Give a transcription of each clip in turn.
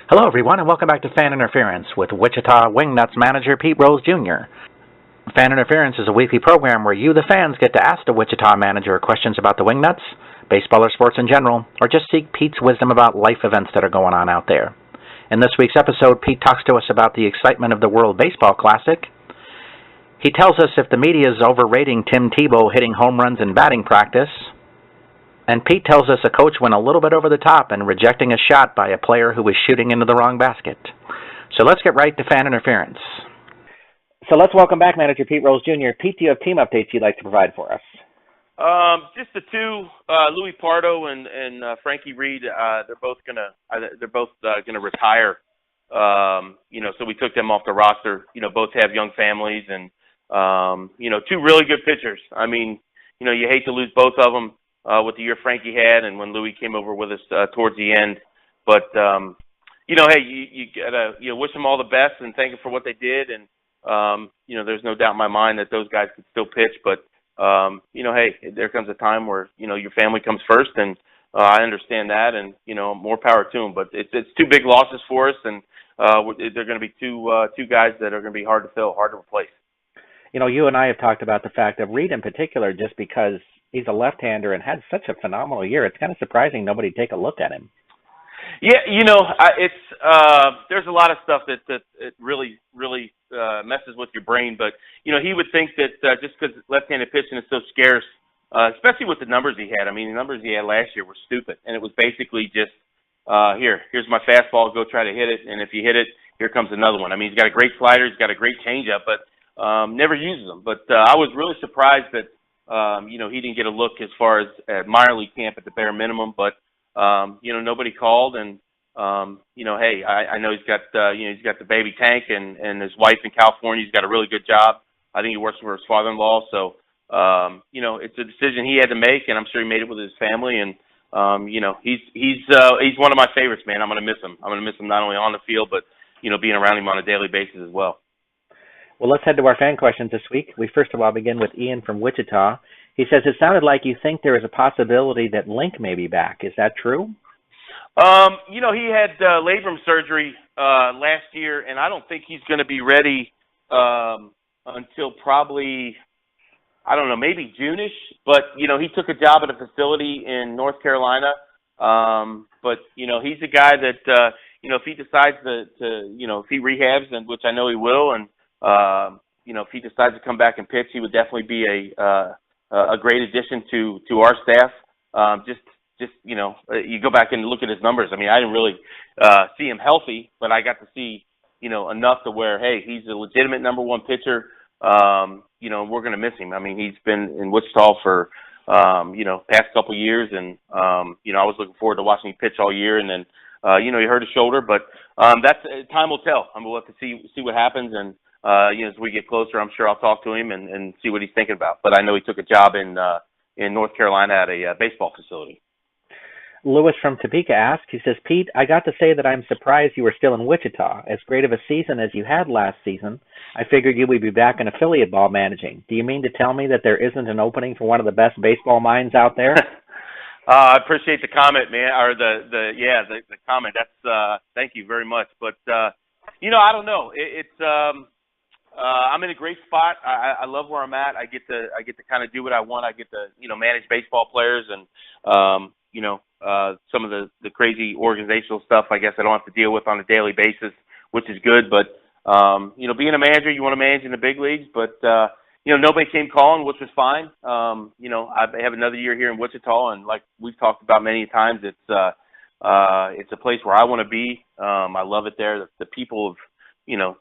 Hello, everyone, and welcome back to Fan Interference with Wichita Wingnuts manager Pete Rose Jr. Fan Interference is a weekly program where you, the fans, get to ask the Wichita manager questions about the Wingnuts, baseball or sports in general, or just seek Pete's wisdom about life events that are going on out there. In this week's episode, Pete talks to us about the excitement of the World Baseball Classic. He tells us if the media is overrating Tim Tebow hitting home runs in batting practice. And Pete tells us a coach went a little bit over the top in rejecting a shot by a player who was shooting into the wrong basket. So let's get right to Fan Interference. So let's welcome back Manager Pete Rose Jr. Pete, do you have team updates you'd like to provide for us? Just the two, Louis Pardo and Frankie Reed. They're both gonna retire. So we took them off the roster. Both have young families and two really good pitchers. I mean, you hate to lose both of them. With the year Frankie had and when Louis came over with us towards the end. But, hey, you gotta wish them all the best and thank them for what they did. And, there's no doubt in my mind that those guys could still pitch. But, hey, there comes a time where, your family comes first. And I understand that. And, more power to them. But it's two big losses for us. And they're going to be two guys that are going to be hard to fill, hard to replace. You and I have talked about the fact of Reed in particular just because he's a left-hander and had such a phenomenal year. It's kind of surprising nobody take a look at him. Yeah, there's a lot of stuff that it really messes with your brain. But, he would think that just because left-handed pitching is so scarce, especially with the numbers he had. I mean, the numbers he had last year were stupid. And it was basically just, here's my fastball, go try to hit it. And if you hit it, here comes another one. I mean, he's got a great slider, he's got a great changeup, but never uses them. But I was really surprised that, he didn't get a look as far as at minor league camp at the bare minimum, but, nobody called and, hey, I know he's got the baby Tank and his wife in California. He's got a really good job. I think he works for his father-in-law. So, it's a decision he had to make and I'm sure he made it with his family. And, he's one of my favorites, man. I'm going to miss him. I'm going to miss him not only on the field, but, being around him on a daily basis as well. Well, let's head to our fan questions this week. We first of all begin with Ian from Wichita. He says, it sounded like you think there is a possibility that Link may be back. Is that true? He had labrum surgery last year, and I don't think he's going to be ready until probably, I don't know, maybe June-ish. But, he took a job at a facility in North Carolina. But, he's a guy that, if he decides to if he rehabs, and which I know he will, and if he decides to come back and pitch, he would definitely be a great addition to our staff. You go back and look at his numbers. I mean, I didn't really see him healthy, but I got to see, enough to where, hey, he's a legitimate number one pitcher. We're going to miss him. I mean, he's been in Wichita for, past couple of years, and I was looking forward to watching him pitch all year, and then, he hurt his shoulder, but that's time will tell. We'll have to see what happens, and as we get closer, I'm sure I'll talk to him and see what he's thinking about. But I know he took a job in North Carolina at a baseball facility. Lewis from Topeka asks, he says, Pete, I got to say that I'm surprised you were still in Wichita. As great of a season as you had last season, I figured you would be back in affiliate ball managing. Do you mean to tell me that there isn't an opening for one of the best baseball minds out there? I appreciate the comment, man, or the comment. That's thank you very much. But I don't know. I'm in a great spot. I love where I'm at. I get to kind of do what I want. I get to manage baseball players and some of the crazy organizational stuff. I guess I don't have to deal with on a daily basis, which is good. But being a manager, you want to manage in the big leagues, but nobody came calling, which was fine. I have another year here in Wichita, and like we've talked about many times, it's a place where I want to be. I love it there. The people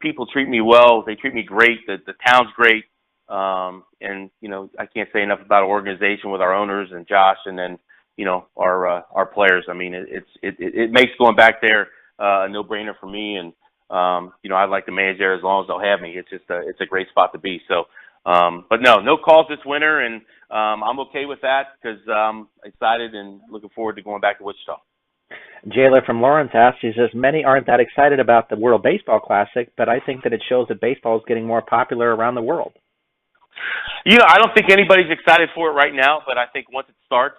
people treat me well. They treat me great. The town's great. And I can't say enough about our organization with our owners and Josh, and then our players. I mean, it makes going back there a no-brainer for me, and I'd like to manage there as long as they'll have me. It's just it's a great spot to be. So. But no calls this winter, and I'm okay with that because I'm excited and looking forward to going back to Wichita. Jayla from Lawrence asks, he says, many aren't that excited about the World Baseball Classic, but I think that it shows that baseball is getting more popular around the world. I don't think anybody's excited for it right now, but I think once it starts,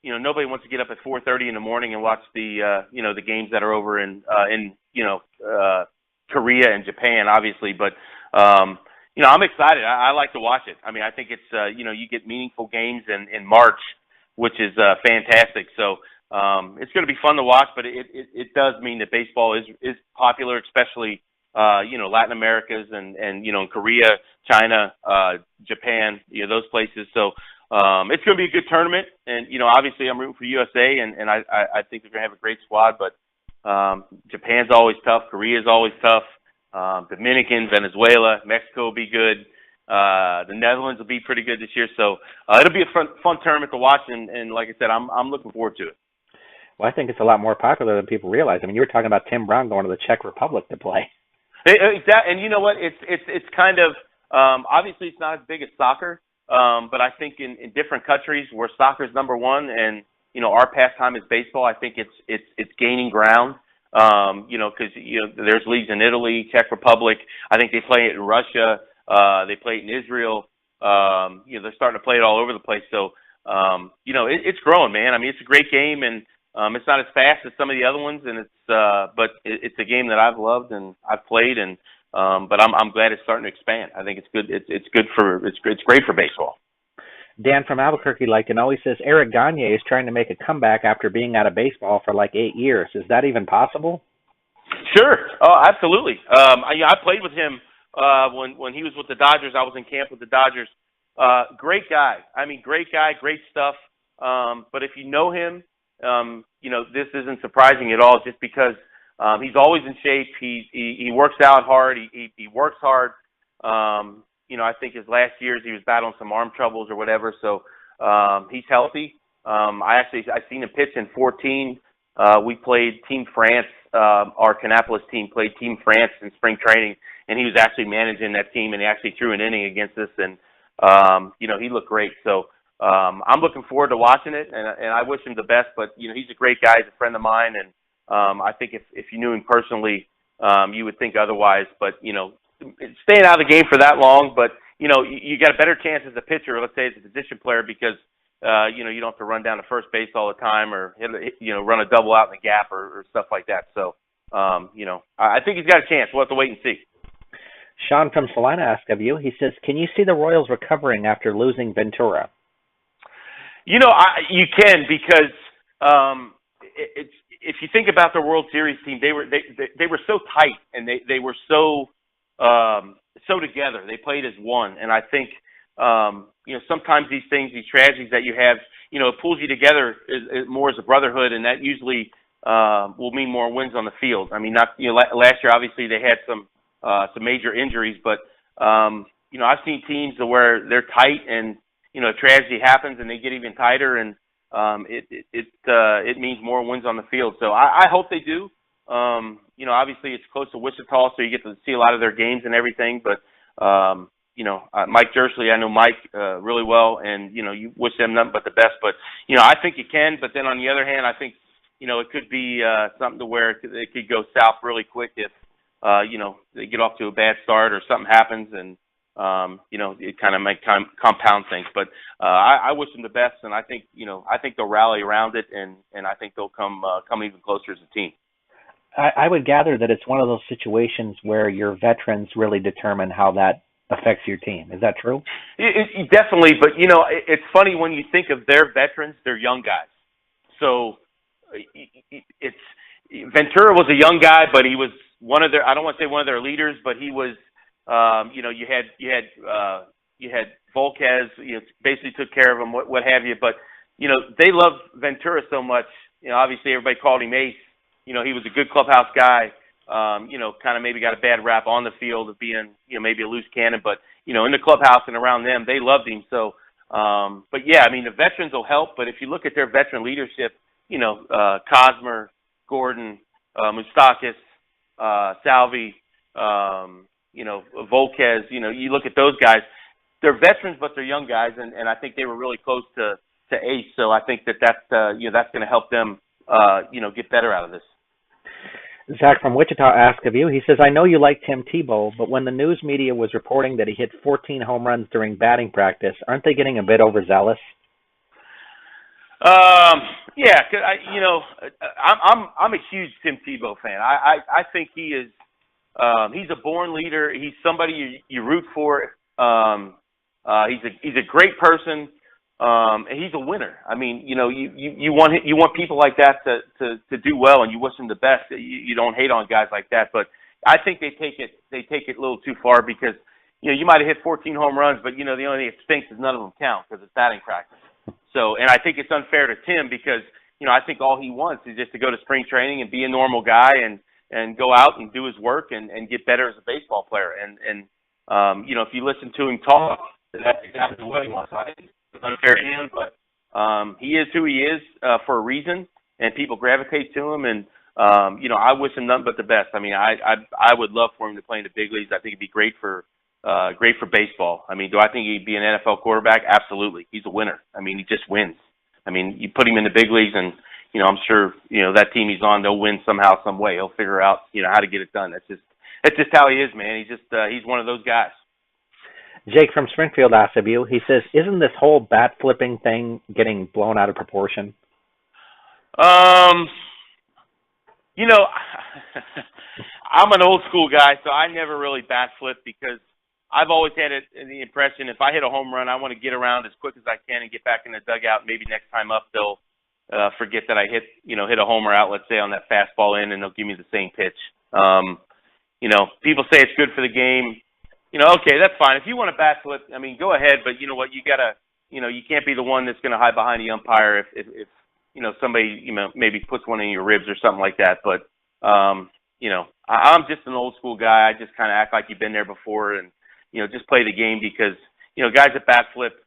nobody wants to get up at 4:30 in the morning and watch the games that are over in Korea and Japan, obviously. But I'm excited. I like to watch it. I mean, I think it's you get meaningful games in March, which is fantastic. So it's going to be fun to watch. But it does mean that baseball is popular, especially Latin Americas and in Korea, China, Japan, those places. So it's going to be a good tournament, and obviously I'm rooting for USA, and I think they're going to have a great squad. But Japan's always tough, Korea's always tough, Dominican, Venezuela, Mexico will be good, the Netherlands will be pretty good this year. So it'll be a fun tournament to watch, and like I said, I'm looking forward to it. Well, I think it's a lot more popular than people realize. I mean, you were talking about Tim Brown going to the Czech Republic to play. And you know what? It's kind of obviously it's not as big as soccer. But I think in different countries where soccer is number one, and our pastime is baseball, I think it's gaining ground. Because there's leagues in Italy, Czech Republic. I think they play it in Russia. They play it in Israel. They're starting to play it all over the place. So it's growing, man. I mean, it's a great game, and it's not as fast as some of the other ones, and but it's a game that I've loved and I've played, and but I'm glad it's starting to expand. I think it's good. It's great for baseball. Dan from Albuquerque like to know. He says Eric Gagne is trying to make a comeback after being out of baseball for like 8 years. Is that even possible? Sure. Oh, absolutely. I played with him when he was with the Dodgers. I was in camp with the Dodgers. Great guy. I mean, great guy, great stuff. But if you know him, this isn't surprising at all. Just because he's always in shape. He works out hard. He works hard. I think his last years he was battling some arm troubles or whatever. So he's healthy. I seen him pitch in 14. We played Team France. Our Canapolis team played Team France in spring training, and he was actually managing that team, and he actually threw an inning against us, and he looked great. So I'm looking forward to watching it, and I wish him the best. But he's a great guy. He's a friend of mine, and I think if you knew him personally, you would think otherwise. But staying out of the game for that long, but you got a better chance as a pitcher, let's say as a position player, because you don't have to run down to first base all the time, or run a double out in the gap or stuff like that. So I think he's got a chance. We'll have to wait and see. Shawn from Salina asked of you. He says, can you see the Royals recovering after losing Ventura? You can, because if you think about the World Series team, they were so tight, and they were so together. They played as one, and I think sometimes these tragedies that you have, it pulls you together more as a brotherhood, and that usually will mean more wins on the field. I mean, last year obviously they had some major injuries, but I've seen teams where they're tight, and a tragedy happens and they get even tighter, and it means more wins on the field. So I hope they do. Obviously it's close to Wichita, so you get to see a lot of their games and everything. But Mike Jersley, I know Mike really well, and you wish them nothing but the best. But I think you can. But then on the other hand, I think it could be something to where it could go south really quick if they get off to a bad start or something happens, and it kind of might compound things. But I wish them the best, and I think they'll rally around it, and I think they'll come even closer as a team. I would gather that it's one of those situations where your veterans really determine how that affects your team. Is that true? It definitely, but it's funny when you think of their veterans, they're young guys. So Ventura was a young guy, but he was one of their, I don't want to say one of their leaders, but he was, you had Volquez, basically took care of him, what have you. But, they loved Ventura so much. Obviously everybody called him Ace. He was a good clubhouse guy. Kind of maybe got a bad rap on the field of being, maybe a loose cannon, but, in the clubhouse and around them, they loved him. So, but yeah, I mean, the veterans will help, but if you look at their veteran leadership, Cosmer, Gordon, Moustakis, Salvi, Volquez, you look at those guys, they're veterans, but they're young guys. And I think they were really close to Ace. So I think that's going to help them, get better out of this. Zach from Wichita asked of you. He says, I know you like Tim Tebow, but when the news media was reporting that he hit 14 home runs during batting practice, aren't they getting a bit overzealous? Yeah, 'cause I'm a huge Tim Tebow fan. I think he is he's a born leader. He's somebody you root for. He's a great person. And he's a winner. I mean, you want people like that to do well, and you wish them the best. You don't hate on guys like that, but I think they take it a little too far because you might have hit 14 home runs, but the only thing that stinks is none of them count because it's batting practice. So, and I think it's unfair to Tim because I think all he wants is just to go to spring training and be a normal guy and go out and do his work and get better as a baseball player. And if you listen to him talk, that's exactly what he wants. I think it's unfair to him, but he is who he is for a reason, and people gravitate to him. And I wish him nothing but the best. I mean, I would love for him to play in the big leagues. I think it'd be great for baseball. I mean, do I think he'd be an NFL quarterback? Absolutely. He's a winner. I mean, he just wins. I mean, you put him in the big leagues, and I'm sure that team he's on, they'll win somehow, some way. He'll figure out how to get it done. That's just how he is, man. He's one of those guys. Jake from Springfield asked of you. He says, "Isn't this whole bat flipping thing getting blown out of proportion?" I'm an old school guy, so I never really bat flip because I've always had the impression if I hit a home run, I want to get around as quick as I can and get back in the dugout. Maybe next time up they'll forget that I hit a homer out, let's say on that fastball in, and they'll give me the same pitch. People say it's good for the game. Okay, that's fine. If you want to bat flip, I mean, go ahead. But you know what? You gotta, you can't be the one that's going to hide behind the umpire if somebody maybe puts one in your ribs or something like that. But I'm just an old school guy. I just kind of act like you've been there before and just play the game because guys that bat flip,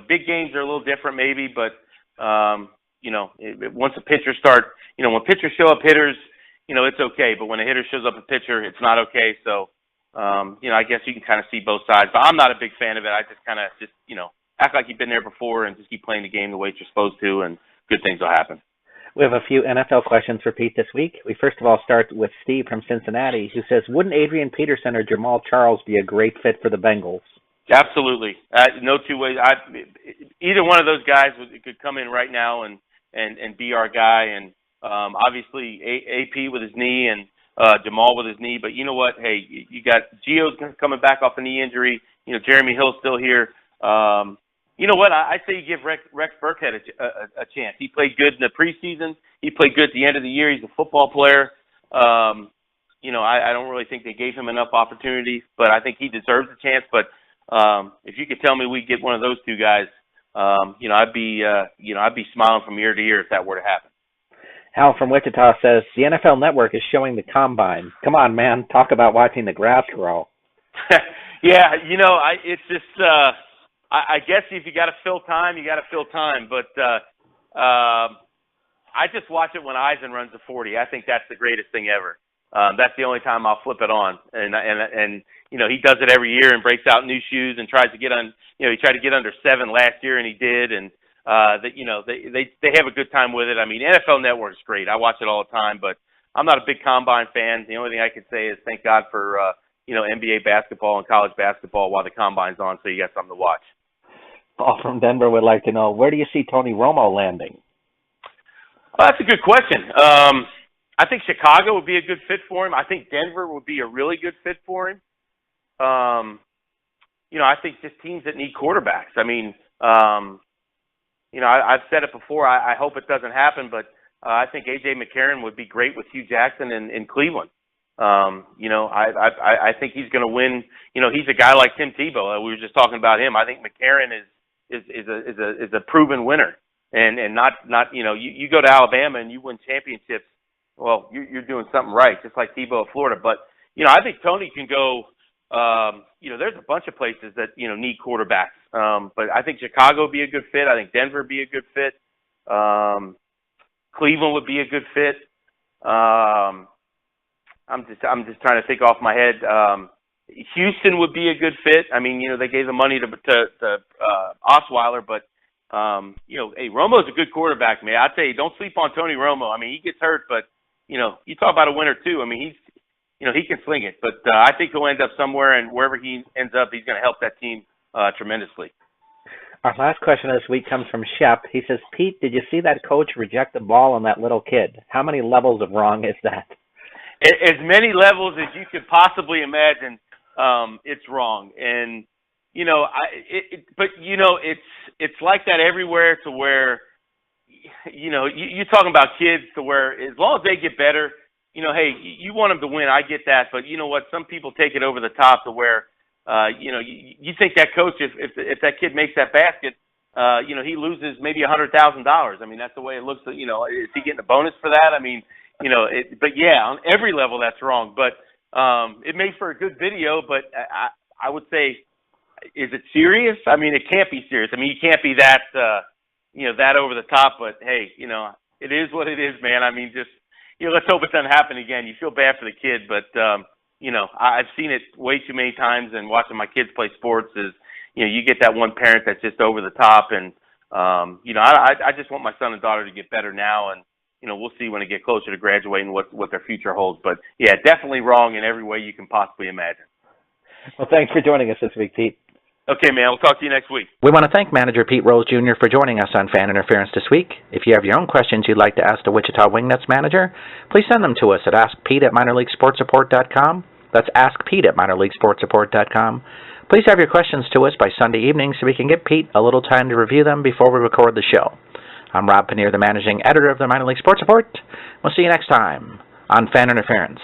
big games are a little different maybe, but once a pitcher when pitchers show up hitters, it's okay. But when a hitter shows up a pitcher, it's not okay. So. I guess you can kind of see both sides, but I'm not a big fan of it. I just kind of act like you've been there before and just keep playing the game the way you're supposed to, and good things will happen. We have a few NFL questions for Pete this week. We first of all start with Steve from Cincinnati, who says, "Wouldn't Adrian Peterson or Jamal Charles be a great fit for the Bengals?" Absolutely. No two ways. Either one of those guys could come in right now and be our guy. And obviously AP with his knee and Jamal with his knee, but you know what? Hey, you got Gio's coming back off a knee injury. Jeremy Hill's still here. You know what? I say you give Rex Burkhead a chance. He played good in the preseason. He played good at the end of the year. He's a football player. I don't really think they gave him enough opportunity, but I think he deserves a chance. But if you could tell me we get one of those two guys, I'd be smiling from ear to ear if that were to happen. Hal from Wichita says, "The NFL Network is showing the combine. Come on, man. Talk about watching the grass grow." Yeah, it's just, I guess if you got to fill time, you got to fill time. But I just watch it when Eisen runs the 40. I think that's the greatest thing ever. That's the only time I'll flip it on. And he does it every year and breaks out new shoes and tries to get on, he tried to get under 7 last year and he did. And, they have a good time with it. I mean, NFL Network's great. I watch it all the time, but I'm not a big combine fan. The only thing I could say is thank God for, NBA basketball and college basketball while the combine's on, so you got something to watch. Paul from Denver would like to know, where do you see Tony Romo landing? Well, that's a good question. I think Chicago would be a good fit for him. I think Denver would be a really good fit for him. I think just teams that need quarterbacks. I mean, I've said it before. I hope it doesn't happen, but I think A.J. McCarron would be great with Hugh Jackson in Cleveland. I think he's going to win. He's a guy like Tim Tebow. We were just talking about him. I think McCarron is a proven winner, and not you go to Alabama and you win championships. Well, you're doing something right, just like Tebow of Florida. But I think Tony can go. There's a bunch of places that need quarterbacks. But I think Chicago would be a good fit. I think Denver would be a good fit. Cleveland would be a good fit. I'm just trying to think off my head. Houston would be a good fit. I mean, they gave the money to Osweiler, but hey, Romo's a good quarterback, man. I tell you, don't sleep on Tony Romo. I mean, he gets hurt, but you talk about a winner too. I mean, he can sling it, but I think he'll end up somewhere, and wherever he ends up, he's going to help that team tremendously. Our last question this week comes from Shep. He says, Pete, did you see that coach reject the ball on that little kid? How many levels of wrong is that? As many levels as you could possibly imagine, it's wrong. And, but it's like that everywhere to where, you're talking about kids to where as long as they get better, hey, you want them to win. I get that. But you know what? Some people take it over the top to where, you think that coach, if that kid makes that basket, he loses maybe $100,000. I mean, that's the way it looks. Is he getting a bonus for that? I mean, but yeah, on every level that's wrong. But it made for a good video. But I would say, is it serious? I mean, it can't be serious. I mean, you can't be that, that over the top. But hey, it is what it is, man. I mean, just let's hope it doesn't happen again. You feel bad for the kid, but I've seen it way too many times. And watching my kids play sports is, you get that one parent that's just over the top. And I just want my son and daughter to get better now. And we'll see when they get closer to graduating what their future holds. But yeah, definitely wrong in every way you can possibly imagine. Well, thanks for joining us this week, Pete. Okay, man. We'll talk to you next week. We want to thank Manager Pete Rose Jr. for joining us on Fan Interference this week. If you have your own questions you'd like to ask the Wichita Wingnuts manager, please send them to us at askpete@minorleaguesportsreport.com. That's askpete@minorleaguesportsreport.com. Please have your questions to us by Sunday evening so we can give Pete a little time to review them before we record the show. I'm Rob Pannier, the managing editor of the Minor League Sports Report. We'll see you next time on Fan Interference.